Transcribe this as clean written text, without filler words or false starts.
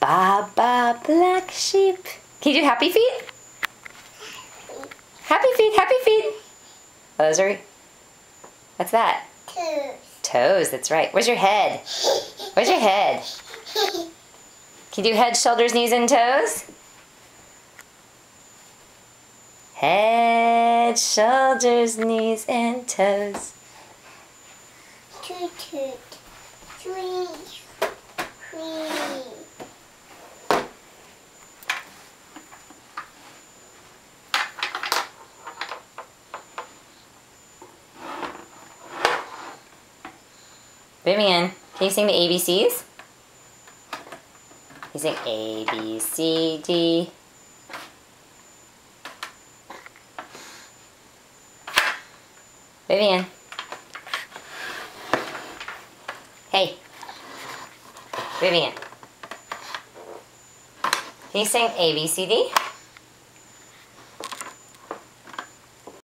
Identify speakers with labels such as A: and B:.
A: Ba ba black sheep. Can you do happy feet? Happy feet, happy feet. Oh, those are, what's that?
B: Toes.
A: Toes, that's right. Where's your head? Where's your head? Can you do head, shoulders, knees, and toes? Head, shoulders, knees, and toes.
B: Toot toot. Three. Three.
A: Vivian, can you sing the ABCs? You sing A, B, C, D. Vivian. Hey. Vivian. Can you sing A, B, C, D?